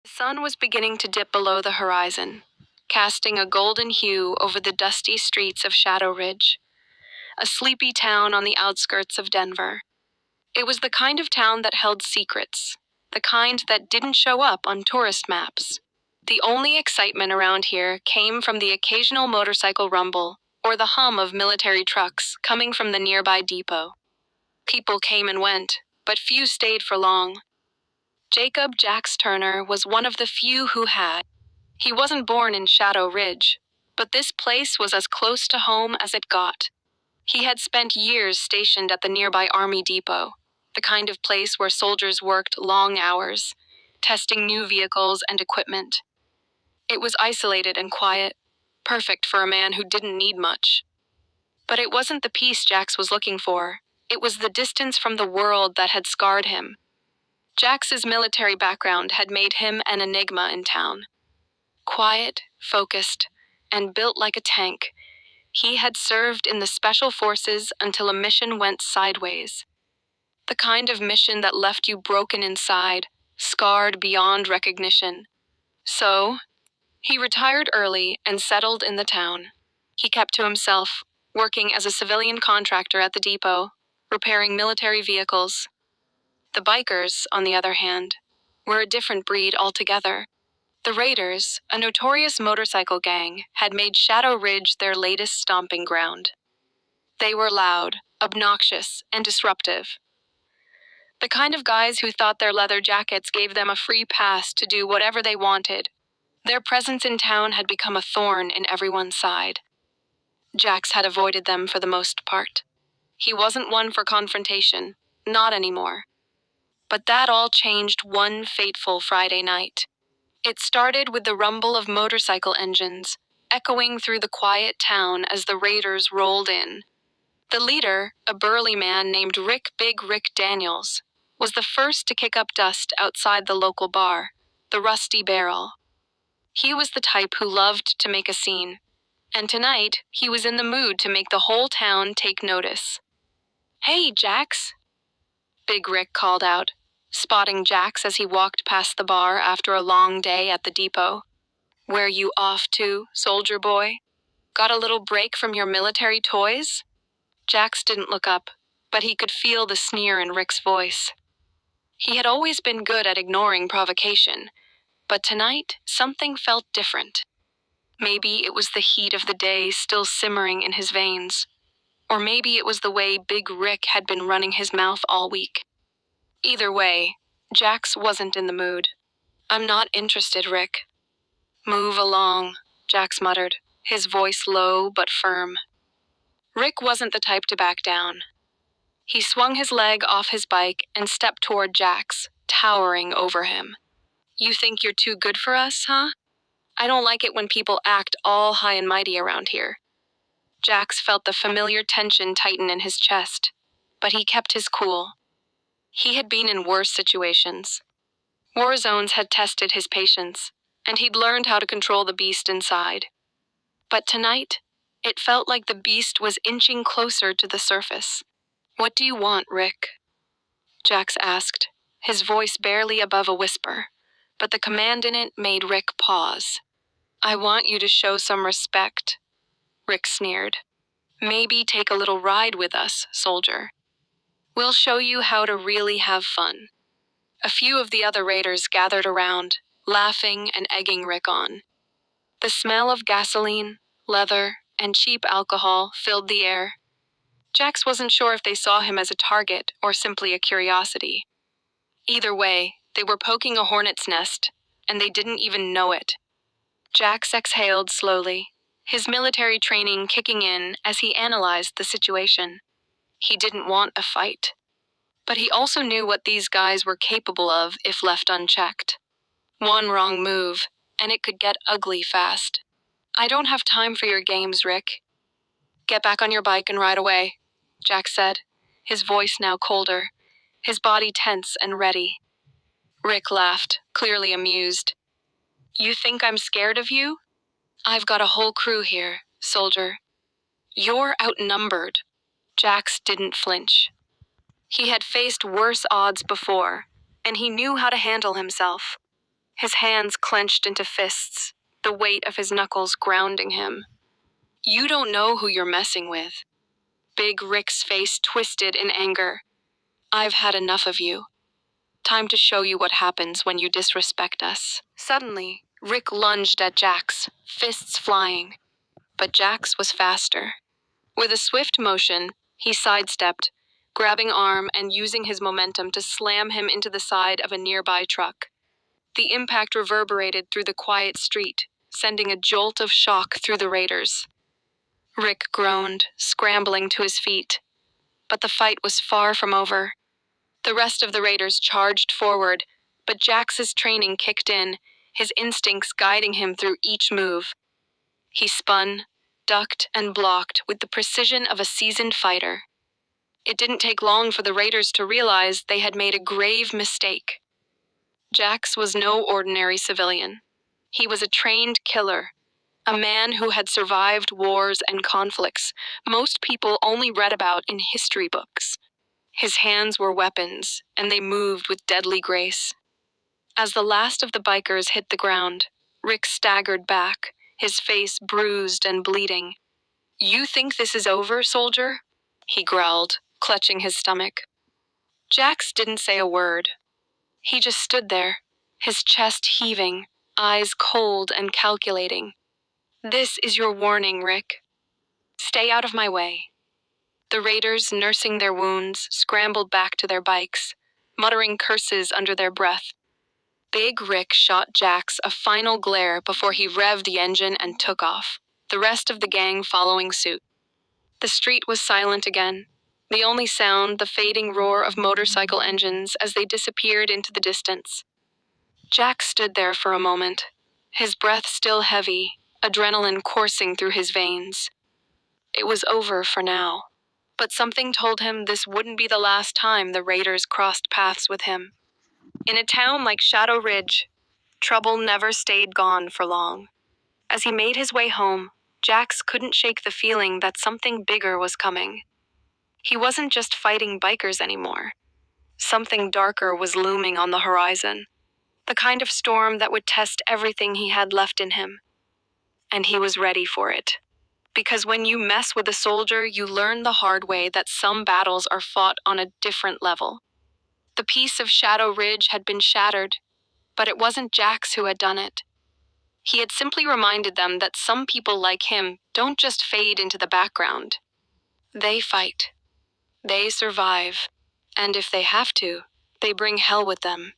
The sun was beginning to dip below the horizon, casting a golden hue over the dusty streets of Shadow Ridge, a sleepy town on the outskirts of Denver. It was the kind of town that held secrets, the kind that didn't show up on tourist maps. The only excitement around here came from the occasional motorcycle rumble or the hum of military trucks coming from the nearby depot. People came and went, but few stayed for long. Jacob Jax Turner was one of the few who had. He wasn't born in Shadow Ridge, but this place was as close to home as it got. He had spent years stationed at the nearby Army Depot, the kind of place where soldiers worked long hours, testing new vehicles and equipment. It was isolated and quiet, perfect for a man who didn't need much. But it wasn't the peace Jax was looking for. It was the distance from the world that had scarred him. Jax's military background had made him an enigma in town. Quiet, focused, and built like a tank, he had served in the Special Forces until a mission went sideways. The kind of mission that left you broken inside, scarred beyond recognition. So, he retired early and settled in the town. He kept to himself, working as a civilian contractor at the depot, repairing military vehicles. The bikers, on the other hand, were a different breed altogether. The Raiders, a notorious motorcycle gang, had made Shadow Ridge their latest stomping ground. They were loud, obnoxious, and disruptive. The kind of guys who thought their leather jackets gave them a free pass to do whatever they wanted. Their presence in town had become a thorn in everyone's side. Jax had avoided them for the most part. He wasn't one for confrontation, not anymore. But that all changed one fateful Friday night. It started with the rumble of motorcycle engines, echoing through the quiet town as the Raiders rolled in. The leader, a burly man named Big Rick Daniels, was the first to kick up dust outside the local bar, the Rusty Barrel. He was the type who loved to make a scene, and tonight he was in the mood to make the whole town take notice. "Hey, Jax," Big Rick called out, spotting Jax as he walked past the bar after a long day at the depot. "Where you off to, soldier boy? Got a little break from your military toys?" Jax didn't look up, but he could feel the sneer in Rick's voice. He had always been good at ignoring provocation, but tonight something felt different. Maybe it was the heat of the day still simmering in his veins, or maybe it was the way Big Rick had been running his mouth all week. Either way, Jax wasn't in the mood. "I'm not interested, Rick." "Move along," Jax muttered, his voice low but firm. Rick wasn't the type to back down. He swung his leg off his bike and stepped toward Jax, towering over him. "You think you're too good for us, huh? I don't like it when people act all high and mighty around here." Jax felt the familiar tension tighten in his chest, but he kept his cool. He had been in worse situations. War zones had tested his patience, and he'd learned how to control the beast inside. But tonight, it felt like the beast was inching closer to the surface. "What do you want, Rick?" Jax asked, his voice barely above a whisper, but the command in it made Rick pause. "I want you to show some respect," Rick sneered. "Maybe take a little ride with us, soldier. We'll show you how to really have fun." A few of the other raiders gathered around, laughing and egging Rick on. The smell of gasoline, leather, and cheap alcohol filled the air. Jax wasn't sure if they saw him as a target or simply a curiosity. Either way, they were poking a hornet's nest, and they didn't even know it. Jax exhaled slowly, his military training kicking in as he analyzed the situation. He didn't want a fight. But he also knew what these guys were capable of if left unchecked. One wrong move, and it could get ugly fast. "I don't have time for your games, Rick." "Get back on your bike and ride away," Jax said, his voice now colder, his body tense and ready. Rick laughed, clearly amused. "You think I'm scared of you? I've got a whole crew here, soldier." "You're outnumbered." Jax didn't flinch. He had faced worse odds before, and he knew how to handle himself. his hands clenched into fists, the weight of his knuckles grounding him. "You don't know who you're messing with." Big Rick's face twisted in anger. "I've had enough of you. Time to show you what happens when you disrespect us." Suddenly, Rick lunged at Jax, fists flying. But Jax was faster. With a swift motion, he sidestepped, grabbing arm and using his momentum to slam him into the side of a nearby truck. The impact reverberated through the quiet street, sending a jolt of shock through the raiders. Rick groaned, scrambling to his feet. But the fight was far from over. The rest of the raiders charged forward, but Jax's training kicked in, his instincts guiding him through each move. He spun, ducked, and blocked with the precision of a seasoned fighter. It didn't take long for the raiders to realize they had made a grave mistake. Jax was no ordinary civilian. He was a trained killer, a man who had survived wars and conflicts most people only read about in history books. His hands were weapons, and they moved with deadly grace. As the last of the bikers hit the ground, Rick staggered back, his face bruised and bleeding. "You think this is over, soldier?" he growled, clutching his stomach. Jax didn't say a word. He just stood there, his chest heaving, eyes cold and calculating. "This is your warning, Rick. Stay out of my way." The raiders, nursing their wounds, scrambled back to their bikes, muttering curses under their breath. Big Rick shot Jax a final glare before he revved the engine and took off, the rest of the gang following suit. The street was silent again, the only sound the fading roar of motorcycle engines as they disappeared into the distance. Jax stood there for a moment, his breath still heavy, adrenaline coursing through his veins. It was over for now, but something told him this wouldn't be the last time the raiders crossed paths with him. In a town like Shadow Ridge, trouble never stayed gone for long. As he made his way home, Jax couldn't shake the feeling that something bigger was coming. He wasn't just fighting bikers anymore. Something darker was looming on the horizon, the kind of storm that would test everything he had left in him. And he was ready for it. Because when you mess with a soldier, you learn the hard way that some battles are fought on a different level. The peace of Shadow Ridge had been shattered, but it wasn't Jax who had done it. He had simply reminded them that some people like him don't just fade into the background. They fight. They survive. And if they have to, they bring hell with them.